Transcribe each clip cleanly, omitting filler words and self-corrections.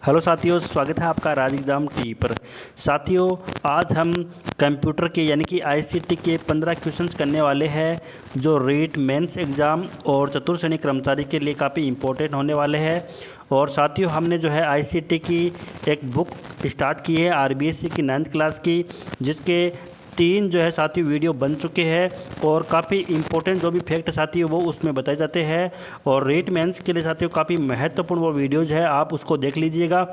Hello साथियों, स्वागत है आपका राज एग्ज़ाम टी पर। साथियों, आज हम कंप्यूटर के यानी कि आईसीटी के 15 क्वेश्चंस करने वाले हैं जो रीट मेंस एग्ज़ाम और चतुर्थ श्रेणी कर्मचारी के लिए काफ़ी इंपॉर्टेंट होने वाले हैं। और साथियों, हमने जो है आईसीटी की एक बुक स्टार्ट की है आरबीएससी की 9th क्लास की, जिसके 3 जो है साथियों वीडियो बन चुके हैं और काफ़ी इंपॉर्टेंट जो भी फैक्ट साथियों वो उसमें बताए जाते हैं। और रीट मेंस के लिए साथियों काफ़ी महत्वपूर्ण वो वीडियोज़ है, आप उसको देख लीजिएगा।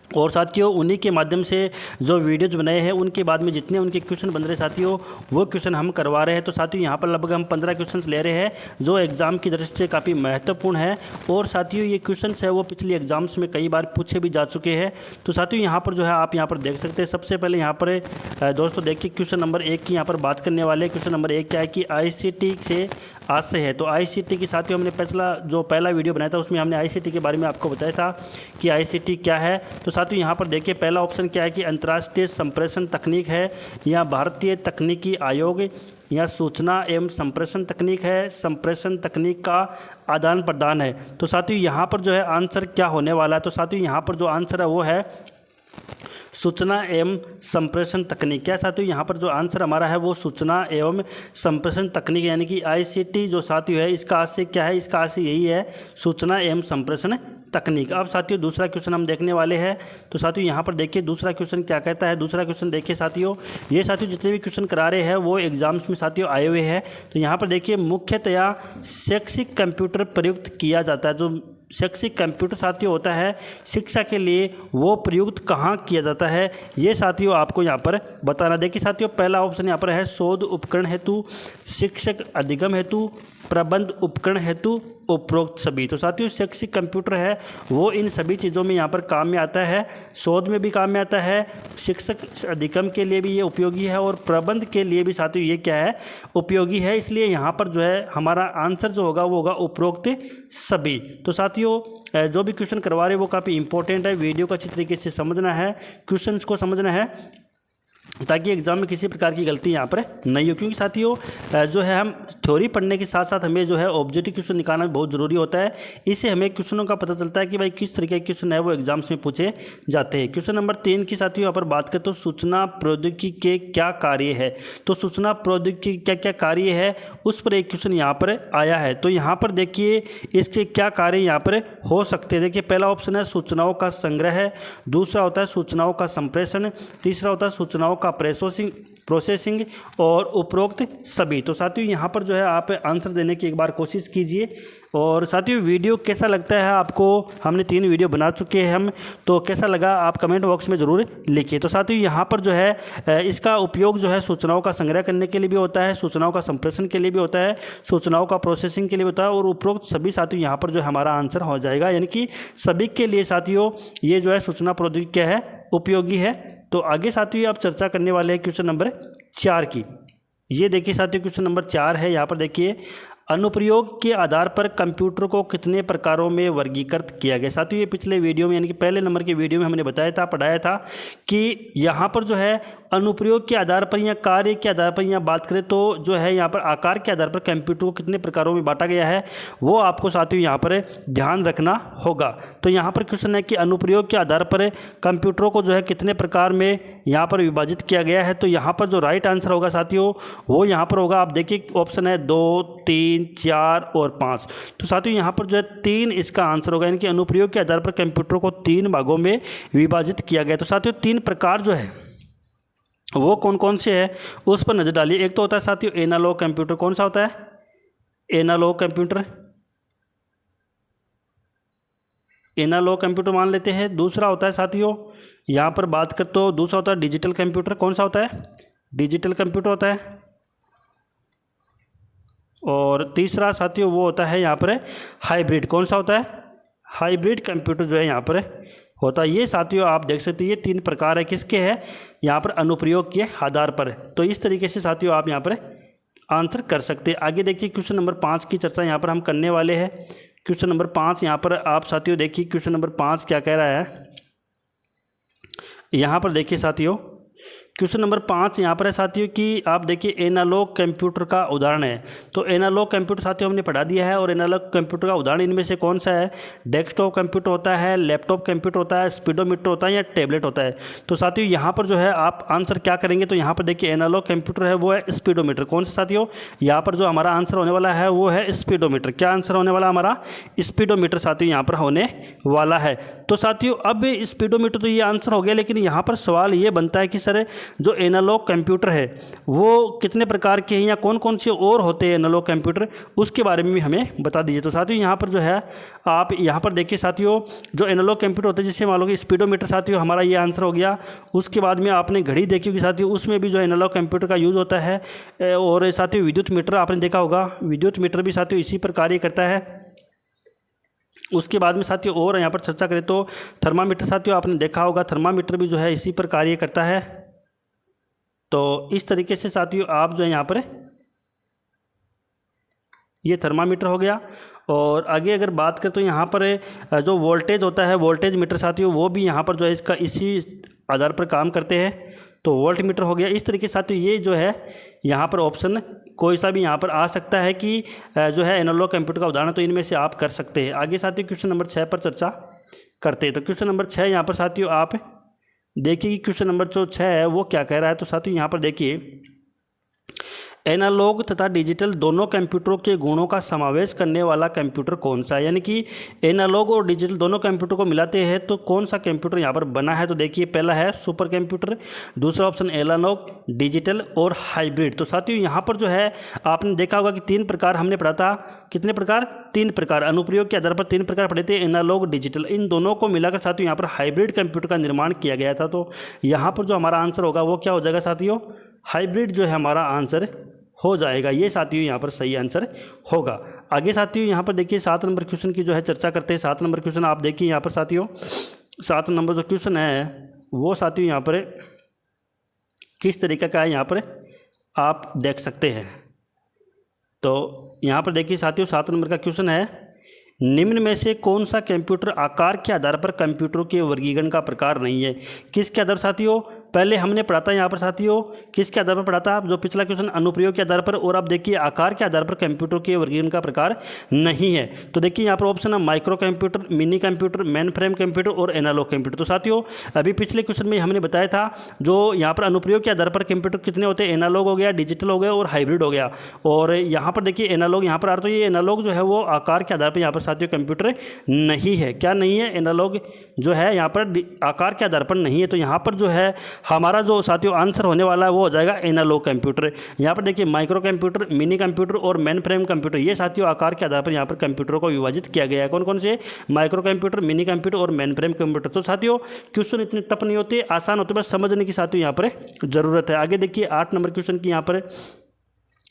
और साथियों, उन्हीं के माध्यम से जो वीडियोज बनाए हैं उनके बाद में जितने उनके क्वेश्चन बन रहे हैं साथियों, वो क्वेश्चन हम करवा रहे हैं। तो साथियों, यहाँ पर लगभग हम 15 क्वेश्चन ले रहे हैं जो एग्ज़ाम की दृष्टि से काफ़ी महत्वपूर्ण है। और साथियों, ये क्वेश्चन है वो पिछले एग्जाम्स में कई बार पूछे भी जा चुके हैं। तो साथियों, यहाँ पर जो है आप यहाँ पर देख सकते हैं। सबसे पहले यहाँ पर दोस्तों देखिए, क्वेश्चन नंबर 1 की यहाँ पर बात करने वाले। क्वेश्चन नंबर 1 क्या है कि आईसीटी से आज से है। तो आईसीटी की साथियों हमने पहला वीडियो बनाया था, उसमें हमने आईसीटी के बारे में आपको बताया था कि आईसीटी क्या है। तो साथियों, यहाँ पर देखिए पहला ऑप्शन क्या है कि अंतर्राष्ट्रीय संप्रेषण तकनीक है, या भारतीय तकनीकी आयोग, या सूचना एवं संप्रेषण तकनीक है, संप्रेषण तकनीक का आदान प्रदान है। तो साथियों, यहाँ पर जो है आंसर क्या होने वाला है। तो साथियों, यहाँ पर जो आंसर है वो है सूचना एवं संप्रेषण तकनीक। क्या साथियों, यहाँ पर जो आंसर हमारा है वो सूचना एवं संप्रेषण तकनीक यानी कि आईसीटी जो साथियों है, इसका आशय क्या है, इसका आशय यही है, सूचना एवं संप्रेषण तकनीक। अब साथियों दूसरा क्वेश्चन हम देखने वाले हैं। तो साथियों यहाँ पर देखिए दूसरा क्वेश्चन क्या कहता है। दूसरा क्वेश्चन देखिए साथियों, ये साथियों जितने भी क्वेश्चन करा रहे हैं वो एग्जाम्स में साथियों आए हुए हैं। तो यहाँ पर देखिए मुख्यतया शैक्षिक कंप्यूटर प्रयुक्त किया जाता है। जो शैक्षिक कंप्यूटर साथियों होता है शिक्षा के लिए, वो प्रयुक्त कहाँ किया जाता है, ये साथियों आपको यहाँ पर बताना। देखिए साथियों, पहला ऑप्शन यहाँ पर है शोध उपकरण हेतु, शिक्षक अधिगम हेतु, प्रबंध उपकरण हेतु, उपरोक्त सभी। तो साथियों, शैक्षिक कंप्यूटर है वो इन सभी चीज़ों में यहाँ पर काम में आता है। शोध में भी काम में आता है, शिक्षक अधिगम के लिए भी ये उपयोगी है, और प्रबंध के लिए भी साथियों ये क्या है, उपयोगी है। इसलिए यहाँ पर जो है हमारा आंसर जो होगा वो होगा उपरोक्त सभी। तो साथियों, जो भी क्वेश्चन करवा रहे हैं वो काफ़ी इंपॉर्टेंट है, वीडियो को अच्छी तरीके से समझना है, क्वेश्चन को समझना है, ताकि एग्जाम में किसी प्रकार की गलती यहाँ पर नहीं हो। क्योंकि साथियों जो है हम थ्योरी पढ़ने के साथ साथ हमें जो है ऑब्जेक्टिव क्वेश्चन निकालना बहुत ज़रूरी होता है। इससे हमें क्वेश्चनों का पता चलता है कि भाई किस तरीके के क्वेश्चन है वो एग्जाम्स में पूछे जाते हैं। क्वेश्चन नंबर 3 की साथियों यहाँ पर बात करें तो सूचना प्रौद्योगिकी के क्या कार्य है। तो सूचना प्रौद्योगिकी क्या क्या कार्य है उस पर एक क्वेश्चन यहाँ पर आया है। तो यहाँ पर देखिए इसके क्या कार्य यहाँ पर हो सकते हैं। देखिए पहला ऑप्शन है सूचनाओं का संग्रह है, दूसरा होता है सूचनाओं का संप्रेषण, तीसरा होता है सूचनाओं का प्रोसेसिंग और उपरोक्त सभी। तो साथियों यहाँ पर जो है आप आंसर देने की एक बार कोशिश कीजिए। और साथियों, वीडियो कैसा लगता है आपको, हमने 3 वीडियो बना चुके हैं हम, तो कैसा लगा आप कमेंट बॉक्स में ज़रूर लिखिए। तो साथियों यहाँ पर जो है इसका उपयोग जो है सूचनाओं का संग्रह करने के लिए भी होता है, सूचनाओं का संप्रेषण के लिए भी होता है, सूचनाओं का प्रोसेसिंग के लिए होता है, और उपरोक्त सभी साथियों यहाँ पर जो है हमारा आंसर हो जाएगा। यानी कि सभी के लिए साथियों ये जो है सूचना प्रौद्योगिकी क्या है, उपयोगी है। तो आगे साथियों आप चर्चा करने वाले हैं क्वेश्चन नंबर 4 की। ये देखिए साथियों क्वेश्चन नंबर 4 है। यहाँ पर देखिए अनुप्रयोग के आधार पर कंप्यूटर को कितने प्रकारों में वर्गीकृत किया गया। साथियों ये पिछले वीडियो में यानी कि पहले नंबर के वीडियो में हमने बताया था, पढ़ाया था कि यहाँ पर जो है अनुप्रयोग के आधार पर या कार्य के आधार पर या बात करें तो जो है यहाँ पर आकार के आधार पर कंप्यूटर को कितने प्रकारों में बांटा गया है वो आपको साथियों यहाँ पर ध्यान रखना होगा। तो यहाँ पर क्वेश्चन है कि अनुप्रयोग के आधार पर कंप्यूटरों को जो है कितने प्रकार में यहाँ पर विभाजित किया गया है। तो यहाँ पर जो राइट आंसर होगा साथियों वो यहाँ पर होगा, आप देखिए ऑप्शन है 2, 3, 4 और 5। तो साथियों यहाँ पर जो है 3 इसका आंसर होगा, यानी कि अनुप्रयोग के आधार पर कंप्यूटर को 3 भागों में विभाजित किया गया। तो साथियों 3 प्रकार जो है वो कौन कौन से हैं उस पर नजर डालिए। एक तो होता है साथियों एनालॉग कंप्यूटर। कौन सा होता है? एनालॉग कंप्यूटर, एनालॉग कंप्यूटर मान लेते हैं। दूसरा होता है साथियों यहाँ पर बात कर तो दूसरा होता है डिजिटल कंप्यूटर। कौन सा होता है? डिजिटल कंप्यूटर होता है। और तीसरा साथियों वो होता है यहाँ पर हाइब्रिड। कौन सा होता है? हाइब्रिड कंप्यूटर जो है यहाँ पर होता है। ये साथियों आप देख सकते हैं ये 3 प्रकार है, किसके हैं? यहाँ पर अनुप्रयोग के आधार पर। तो इस तरीके से साथियों आप यहाँ पर आंसर कर सकते हैं। आगे देखिए क्वेश्चन नंबर 5 की चर्चा यहाँ पर हम करने वाले हैं। क्वेश्चन नंबर 5 यहाँ पर आप साथियों देखिए क्वेश्चन नंबर 5 क्या कह रहा है। यहाँ पर देखिए साथियों क्वेश्चन नंबर 5 यहाँ पर है साथियों कि आप देखिए एनालॉग कंप्यूटर का उदाहरण है। तो एनालॉग कंप्यूटर साथियों हमने पढ़ा दिया है, और एनालॉग कंप्यूटर का उदाहरण इनमें से कौन सा है? डेस्कटॉप कंप्यूटर होता है, लैपटॉप कंप्यूटर होता है, स्पीडोमीटर होता है या टैबलेट होता है। तो साथियों यहाँ पर जो है आप आंसर क्या करेंगे? तो यहाँ पर देखिए एनालॉग कंप्यूटर है वो है स्पीडोमीटर। कौन सा साथियों? यहाँ पर जो हमारा आंसर होने वाला है वो है स्पीडोमीटर। क्या आंसर होने वाला हमारा? स्पीडोमीटर साथियों यहाँ पर होने वाला है। तो साथियों अब स्पीडोमीटर तो ये आंसर हो गया, लेकिन यहाँ पर सवाल ये बनता है कि सर जो एनालॉग कंप्यूटर है वो कितने प्रकार के हैं या कौन कौन से और होते हैं एनालॉग कंप्यूटर, उसके बारे में भी हमें बता दीजिए। तो साथियों यहाँ पर जो है आप यहाँ पर देखिए साथियों, जो एनालॉग कंप्यूटर होते हैं जिससे मान लो कि स्पीडोमीटर साथियों हमारा ये आंसर हो गया। उसके बाद में आपने घड़ी देखी होगी साथियों, उसमें भी जो एनालॉग कंप्यूटर का यूज़ होता है। और साथियों विद्युत मीटर आपने देखा होगा, विद्युत मीटर भी साथियों इसी पर कार्य करता है। उसके बाद में साथियों और यहाँ पर चर्चा करें तो थर्मामीटर साथियों आपने देखा होगा, थर्मामीटर भी जो है इसी पर कार्य करता है। तो इस तरीके से साथियों आप जो है यहाँ पर ये थर्मामीटर हो गया। और आगे अगर बात करें तो यहाँ पर जो वोल्टेज होता है, वोल्टेज मीटर साथियों वो भी यहाँ पर जो है इसका इसी आधार पर काम करते हैं। तो वोल्ट मीटर हो गया। इस तरीके से साथियों ये जो है यहाँ पर ऑप्शन कोई सा भी यहाँ पर आ सकता है कि जो है एनालॉग कंप्यूटर का उदाहरण, तो इनमें से आप कर सकते हैं। आगे साथियों क्वेश्चन नंबर 6 पर चर्चा करते हैं। तो क्वेश्चन नंबर 6 यहाँ पर साथियों आप देखिए कि क्वेश्चन नंबर जो 6 है वो क्या कह रहा है। तो साथियों यहाँ पर देखिए एनालॉग तथा डिजिटल दोनों कंप्यूटरों के गुणों का समावेश करने वाला कंप्यूटर कौन सा है? यानी कि एनालॉग और डिजिटल दोनों कंप्यूटर को मिलाते हैं तो कौन सा कंप्यूटर यहाँ पर बना है? तो देखिए पहला है सुपर कंप्यूटर, दूसरा ऑप्शन एनालॉग, डिजिटल और हाइब्रिड। तो साथियों यहाँ पर जो है आपने देखा होगा कि 3 प्रकार हमने पढ़ा था। कितने प्रकार? 3 प्रकार। अनुप्रयोग के आधार पर 3 प्रकार पढ़े थे, एनालॉग, डिजिटल। इन दोनों को मिलाकर साथियों यहाँ पर हाइब्रिड कंप्यूटर का निर्माण किया गया था। तो यहाँ पर जो हमारा आंसर होगा वो क्या हो जाएगा साथियों? हाइब्रिड जो है हमारा आंसर हो जाएगा। ये साथियों यहाँ पर सही आंसर होगा। आगे साथियों यहाँ पर देखिए 7 नंबर क्वेश्चन की जो है चर्चा करते हैं। 7 नंबर क्वेश्चन आप देखिए यहाँ पर साथियों, 7 नंबर जो क्वेश्चन है वो साथियों यहाँ पर किस तरीके का है यहाँ पर आप देख सकते हैं। तो यहाँ पर देखिए साथियों 7 नंबर का क्वेश्चन है, निम्न में से कौन सा कंप्यूटर आकार के आधार पर कंप्यूटरों के वर्गीकरण का प्रकार नहीं है? किसके आधार साथियों? पहले हमने पढ़ा था यहाँ पर साथियों किसके आधार पर पढ़ा था? जो पिछला क्वेश्चन अनुप्रयोग के आधार पर, और आप देखिए आकार के आधार पर कंप्यूटर के वर्गीकरण का प्रकार नहीं है। तो देखिए यहाँ पर ऑप्शन है micro computer, mini computer, main frame computer और एनालॉग कंप्यूटर। तो साथियों अभी पिछले क्वेश्चन में हमने बताया था जो यहाँ पर अनुप्रयोग के आधार पर कंप्यूटर कितने होते हैं? एनालॉग हो गया, डिजिटल हो गया और हाइब्रिड हो गया। और यहाँ पर देखिए एनालॉग यहाँ पर आ रहा, तो ये एनालॉग जो है वो आकार के आधार पर यहाँ पर साथियों कंप्यूटर नहीं है। क्या नहीं है? एनालॉग जो है यहाँ पर आकार के आधार पर नहीं है। तो यहाँ पर जो है हमारा जो साथियों आंसर होने वाला है वो हो जाएगा एनालॉग कंप्यूटर। यहाँ पर देखिए माइक्रो कंप्यूटर, मिनी कंप्यूटर और मेन फ्रेम कंप्यूटर, ये साथियों आकार के आधार पर यहाँ पर कंप्यूटरों को विभाजित किया गया है। कौन कौन से? माइक्रो कंप्यूटर, मिनी कंप्यूटर और मेन फ्रेम कंप्यूटर। तो साथियों क्वेश्चन इतने टफ नहीं होते, आसान होते, बस समझने की साथियों यहाँ पर जरूरत है। आगे देखिए 8 नंबर क्वेश्चन की यहाँ पर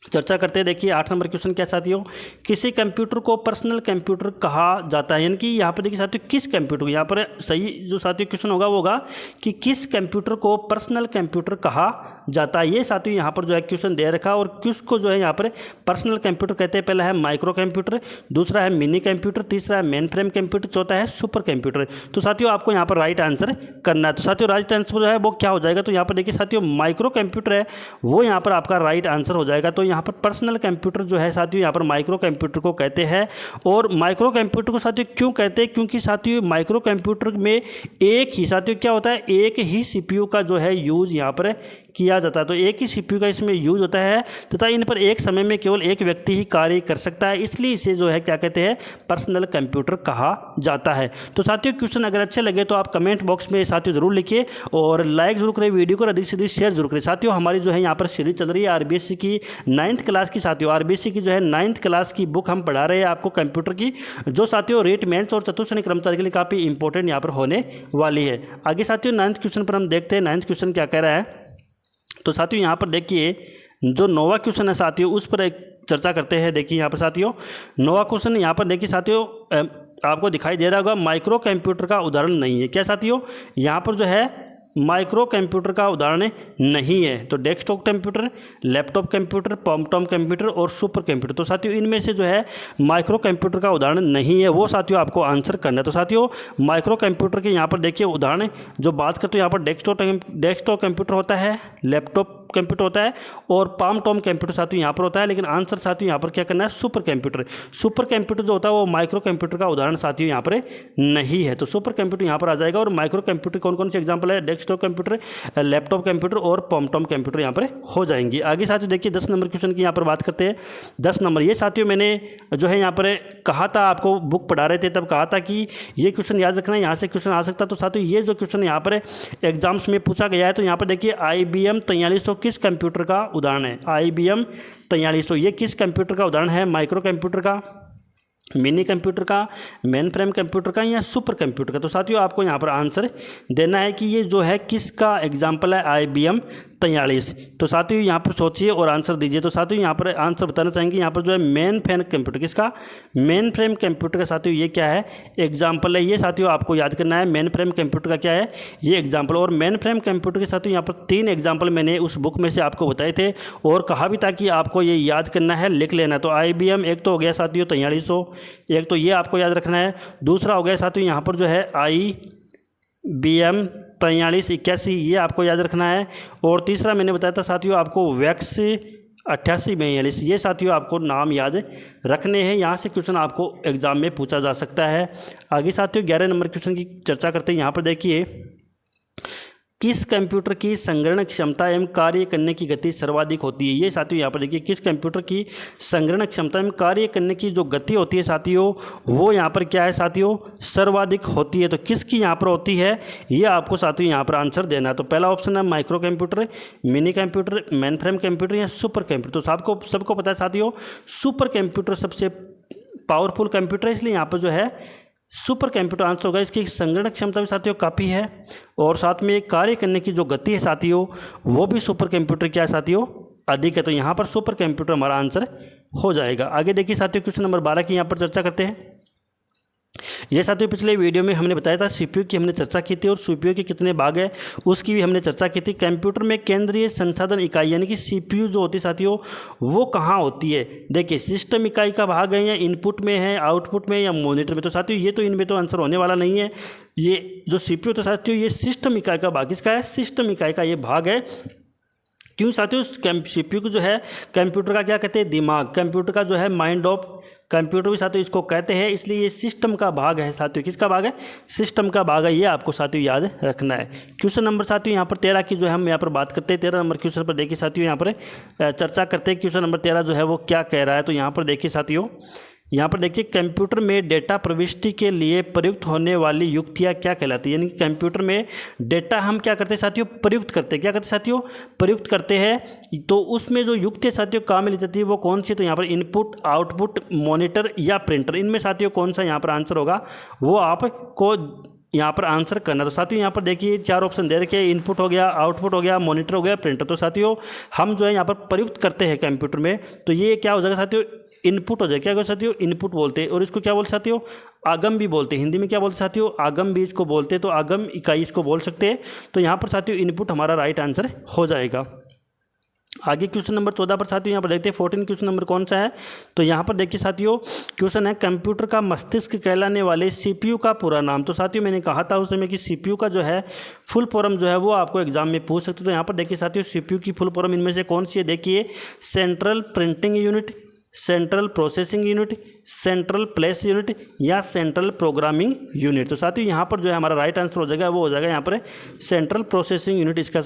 चर्चा करते हैं। देखिए 8 नंबर क्वेश्चन क्या साथियों, किसी कंप्यूटर को पर्सनल कंप्यूटर कहा जाता है। यानी कि यहाँ पर देखिए साथियों किस कंप्यूटर को, यहाँ पर सही जो साथियों क्वेश्चन होगा वो होगा कि किस कंप्यूटर को पर्सनल कंप्यूटर कहा जाता है। ये साथियों यहाँ पर जो है क्वेश्चन दे रखा, और किसको जो है यहाँ पर पर्सनल कंप्यूटर कहते हैं। पहला है माइक्रो कंप्यूटर, दूसरा है मिनी कंप्यूटर, तीसरा है मेन फ्रेम कंप्यूटर, चौथा है सुपर कंप्यूटर। तो साथियों आपको यहाँ पर राइट आंसर करना है। तो साथियों राइट आंसर जो है वो क्या हो जाएगा? तो यहाँ पर देखिए साथियों माइक्रो कंप्यूटर है वो यहाँ पर आपका राइट आंसर हो जाएगा। तो यहाँ पर पर्सनल कंप्यूटर जो है साथियों यहाँ पर माइक्रो कंप्यूटर को कहते हैं। और माइक्रो कंप्यूटर को साथियों क्यों कहते हैं? क्योंकि साथियों माइक्रो कंप्यूटर में एक ही साथियों क्या होता है, एक ही सीपीयू का जो है यूज़ यहाँ पर किया जाता है। तो एक ही सीपीयू का इसमें यूज होता है तथा इन पर एक समय में केवल एक व्यक्ति ही कार्य कर सकता है, इसलिए इसे जो है क्या कहते हैं, पर्सनल कंप्यूटर कहा जाता है। तो साथियों क्वेश्चन अगर अच्छे लगे तो आप कमेंट बॉक्स में साथियों जरूर लिखिए और लाइक जरूर करें वीडियो को, अधिक से अधिक शेयर जरूर करें। साथियों हमारी जो है यहाँ पर सीरीज चल रही है आरबीएससी की 9th क्लास की, साथियों आरबीएससी की जो है 9th क्लास की बुक हम पढ़ा रहे हैं आपको कंप्यूटर की, जो साथियों रेट मेंस और चतुर्थ कर्मचारी के लिए काफ़ी इंपॉर्टेंट यहाँ पर होने वाली है। आगे साथियों 9th क्वेश्चन पर हम देखते हैं 9th क्वेश्चन क्या कह रहा है। तो साथियों यहाँ पर देखिए जो 9वां क्वेश्चन है साथियों उस पर एक चर्चा करते हैं। देखिए यहाँ पर साथियों 9वां क्वेश्चन यहाँ पर देखिए साथियों आपको दिखाई दे रहा होगा, माइक्रो कंप्यूटर का उदाहरण नहीं है। क्या साथियों यहाँ पर जो है माइक्रो कंप्यूटर का उदाहरण नहीं है। तो desktop computer, laptop computer, palmtop computer और सुपर कंप्यूटर, तो साथियों इनमें से जो है माइक्रो कंप्यूटर का उदाहरण नहीं है, वो साथियों आपको आंसर करना है। तो साथियों माइक्रो कंप्यूटर के यहाँ पर देखिए उदाहरण जो बात करते हैं, यहाँ पर डेस्कटॉप कंप्यूटर होता है, लैपटॉप कंप्यूटर होता है और पॉमटॉम कंप्यूटर साथियों यहाँ पर होता है। लेकिन आंसर साथियों यहाँ पर क्या करना है, सुपर कंप्यूटर। सुपर कंप्यूटर जो होता है वो माइक्रो कंप्यूटर का उदाहरण साथियों यहाँ पर नहीं है। तो सुपर कंप्यूटर यहाँ पर आ जाएगा। और माइक्रो कंप्यूटर कौन कौन से एग्जाम्पल है, डेस्कटॉप कंप्यूटर, लैपटॉप कंप्यूटर और पॉमटॉम कंप्यूटर यहाँ पर हो जाएंगी। आगे साथियों देखिए 10 नंबर क्वेश्चन की यहाँ पर बात करते हैं। 10 नंबर ये साथियों मैंने जो है यहाँ पर कहा था, आपको बुक पढ़ा रहे थे तब कहा था कि ये क्वेश्चन याद रखना है, यहाँ से क्वेश्चन आ सकता है। तो साथियों ये जो क्वेश्चन यहाँ पर एग्जाम्स में पूछा गया है, तो यहाँ पर देखिए IBM 4300 किस कंप्यूटर का उदाहरण है। IBM 4300 ये किस कंप्यूटर का उदाहरण है, माइक्रो कंप्यूटर का, मिनी कंप्यूटर का, मेन फ्रेम कंप्यूटर का या सुपर कंप्यूटर का। तो साथियों आपको यहाँ पर आंसर देना है कि ये जो है किसका एग्जाम्पल है, IBM 43। तो साथियों यहाँ पर सोचिए और आंसर दीजिए। तो साथियों यहाँ पर आंसर बताना चाहेंगे, यहाँ पर जो है मेन फ्रेम कंप्यूटर, किसका, मेन फ्रेम कंप्यूटर का साथियों ये क्या है, एग्जाम्पल है। ये साथियों आपको याद करना है, मेन फ्रेम कंप्यूटर का क्या है, ये एग्जाम्पल। और मेन फ्रेम कंप्यूटर के साथियों यहाँ पर 3 एग्जाम्पल मैंने उस बुक में से आपको बताए थे और कहा भी था कि आपको ये याद करना है, लिख लेना। तो IBM एक तो हो गया साथियों 4300, एक तो ये आपको याद रखना है। दूसरा हो गया साथियों यहाँ पर जो है IBM 4381, ये आपको याद रखना है। और तीसरा मैंने बताया था साथियों आपको वैक्स 8842, ये साथियों आपको नाम याद रखने हैं। यहाँ से क्वेश्चन आपको एग्जाम में पूछा जा सकता है। आगे साथियों 11 नंबर क्वेश्चन की चर्चा करते हैं। यहाँ पर देखिए किस कंप्यूटर की संग्रहण क्षमता एवं कार्य करने की गति सर्वाधिक होती है। ये साथियों यहाँ पर देखिए किस कंप्यूटर की संग्रहण क्षमता एवं कार्य करने की जो गति होती है साथियों, वो यहाँ पर क्या है साथियों, सर्वाधिक होती है। तो किसकी यहाँ पर होती है, ये आपको साथियों यहाँ पर आंसर देना है। तो पहला ऑप्शन है micro computer, mini computer, main frame computer या सुपर कंप्यूटर। तो सबको पता है साथियों सुपर कंप्यूटर सबसे पावरफुल कंप्यूटर है, इसलिए यहाँ पर जो है सुपर कंप्यूटर आंसर होगा। इसकी संगणक क्षमता भी साथियों काफ़ी है और साथ में कार्य करने की जो गति है साथियों, वो भी सुपर कंप्यूटर क्या है साथियों, अधिक है। तो यहाँ पर सुपर कंप्यूटर हमारा आंसर हो जाएगा। आगे देखिए साथियों क्वेश्चन नंबर 12 की यहाँ पर चर्चा करते हैं। ये साथियों पिछले वीडियो में हमने बताया था CPU की हमने चर्चा की थी और CPU के कितने भाग है उसकी भी हमने चर्चा की थी। कंप्यूटर में केंद्रीय संसाधन इकाई यानी कि CPU जो होती है साथियों, वो कहाँ होती है। देखिए सिस्टम इकाई का भाग है या इनपुट में है, आउटपुट में या मॉनिटर में। तो साथियों ये तो इनमें तो आंसर होने वाला नहीं है। ये जो CPU तो साथियों ये सिस्टम इकाई का भाग, इसका है सिस्टम इकाई का ये भाग है। क्यों साथियों, CPU को जो है कंप्यूटर का क्या कहते हैं, दिमाग, कंप्यूटर का जो है माइंड ऑफ कंप्यूटर भी साथियों इसको कहते हैं। इसलिए ये सिस्टम का भाग है साथियों, किसका भाग है, सिस्टम का भाग है। ये आपको साथियों याद रखना है। क्वेश्चन नंबर साथियों यहाँ पर 13 की जो है हम यहाँ पर बात करते हैं। 13 नंबर क्वेश्चन पर देखिए साथियों यहाँ पर चर्चा करते हैं। क्वेश्चन नंबर 13 जो है वो क्या कह रहा है, तो यहाँ पर देखिए साथियों, यहाँ पर देखिए कंप्यूटर में डेटा प्रविष्टि के लिए प्रयुक्त होने वाली युक्तियाँ क्या कहलाती है। यानी कि कंप्यूटर में डेटा हम क्या करते हैं साथियों, प्रयुक्त करते हैं। क्या करते हैं साथियों, प्रयुक्त करते हैं। तो उसमें जो युक्तियाँ साथियों काम में ली जाती है वो कौन सी, तो यहाँ पर इनपुट, आउटपुट, मॉनिटर या प्रिंटर, इनमें साथियों कौन सा यहाँ पर आंसर होगा वो आपको यहाँ पर आंसर करना। तो साथियों यहाँ पर देखिए 4 ऑप्शन दे रखे हैं, इनपुट हो गया, आउटपुट हो गया, मॉनिटर हो गया, प्रिंटर। तो साथियों हम जो है यहाँ पर प्रयुक्त करते हैं कंप्यूटर में, तो ये क्या हो जाएगा साथियों, इनपुट हो जाएगा। क्या होगा साथियों, इनपुट बोलते हैं। और इसको क्या बोलते साथियों, आगम भी बोलते हैं। हिंदी में क्या बोलते साथियों, आगम भी इसको बोलते हैं। तो आगम इकाई इसको बोल सकते हैं। तो यहाँ पर साथियों इनपुट हमारा राइट आंसर हो जाएगा। आगे क्वेश्चन नंबर 14 पर साथियों यहाँ पर देखते हैं 14 क्वेश्चन नंबर कौन सा है। तो यहाँ पर देखिए साथियों क्वेश्चन है कंप्यूटर का मस्तिष्क कहलाने वाले CPU का पूरा नाम। तो साथियों मैंने कहा था उस समय कि CPU का जो है फुल फॉर्म जो है वो आपको एग्जाम में पूछ सकते। तो यहाँ पर देखिए साथियों CPU की फुल फॉर्म इनमें से कौन सी है, देखिए central printing unit, central processing unit, central place unit या सेंट्रल प्रोग्रामिंग यूनिट। तो साथियों यहाँ पर जो है हमारा राइट आंसर हो जाएगा वो हो जाएगा यहाँ पर सेंट्रल प्रोसेसिंग यूनिट। इसका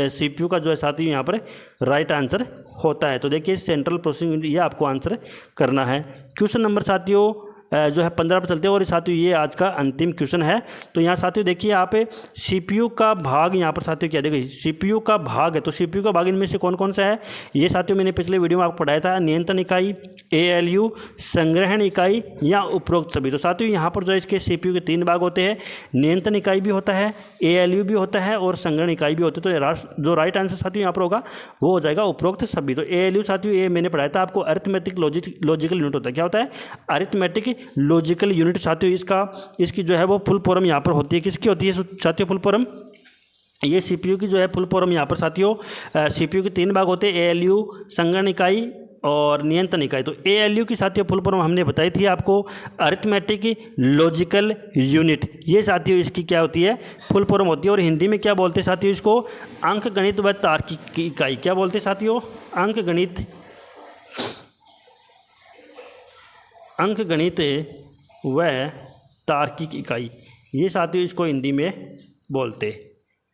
CPU का जो है साथियों यहाँ पर राइट आंसर होता है। तो देखिए सेंट्रल प्रोसेसिंग यूनिट ये आपको आंसर करना है। क्वेश्चन नंबर साथियों जो है 15 पर चलते हैं और साथियों ये आज का अंतिम क्वेश्चन है। तो यहाँ साथियों देखिए यहाँ पे CPU का भाग, यहाँ पर साथियों क्या देखिए CPU का भाग है। तो CPU का भाग इनमें से कौन कौन सा है, ये साथियों मैंने पिछले वीडियो में आपको पढ़ाया था, नियंत्रण इकाई, ALU, संग्रहण इकाई या उपरोक्त सभी। तो साथियों यहाँ पर जो है इसके CPU के 3 भाग होते हैं, नियंत्रण इकाई भी होता है, ALU भी होता है और संग्रहण इकाई भी होती है। तो जो राइट आंसर साथियों यहाँ पर होगा वो हो जाएगा उपरोक्त सभी। तो ALU साथियों ये मैंने पढ़ाया था आपको, अरिथमेटिक लॉजिकल यूनिट होता है। क्या होता है, अरिथमेटिक लॉजिकल यूनिट साथियों। इसकी जो है वो फुल फॉर्म यहाँ पर होती है, किसकी होती है साथियों फुल फॉर्म, ये सीपीयू की जो है फुल फॉर्म यहाँ पर साथियों, सीपीयू के 3 भाग होते हैं, एएलयू संगणन इकाई और नियंत्रण इकाई। तो एएलयू की साथियों फुल फॉर्म हमने बताई थी आपको, अरिथमेटिक लॉजिकल यूनिट। ये साथियों इसकी क्या होती है, फुल फॉर्म होती है। और हिंदी में क्या बोलते हैं साथियों इसको, अंक गणित व तार्किक इकाई। क्या बोलते हैं साथियों, अंक गणित व तार्किक इकाई। ये साथियों इसको हिंदी में बोलते हैं।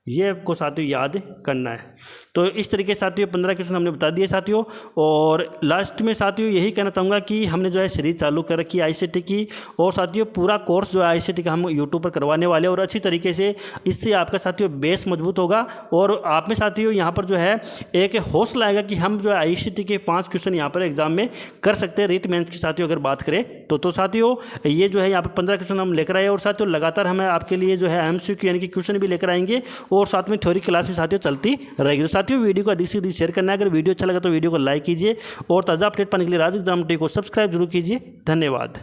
ये आपको साथियों याद करना है। तो इस तरीके से साथियों 15 क्वेश्चन हमने बता दिए साथियों। और लास्ट में साथियों यही कहना चाहूँगा कि हमने जो है सीरीज चालू कर रखी है आईसीटी की, और साथियों पूरा कोर्स जो है आईसीटी का हम यूट्यूब पर करवाने वाले हैं, और अच्छी तरीके से इससे आपका साथियों बेस मजबूत होगा। और आप में साथियों यहाँ पर जो है एक हौसला आएगा कि हम जो है आईसीटी के 5 क्वेश्चन यहाँ पर एग्जाम में कर सकते हैं, रीट मेंस की साथियों अगर बात करें तो साथियों ये जो है यहाँ पर 15 क्वेश्चन हम लेकर आए। और साथियों लगातार हमें आपके लिए जो है एमसीक्यू यानी कि क्वेश्चन भी लेकर आएंगे, और साथ में थ्योरी क्लास भी साथियों चलती रहेगी। तो साथियों वीडियो को अधिक से अधिक शेयर करना है। अगर वीडियो अच्छा लगा तो वीडियो को लाइक कीजिए, और ताज़ा अपडेट पाने के लिए राज एग्जाम टी को सब्सक्राइब जरूर कीजिए। धन्यवाद।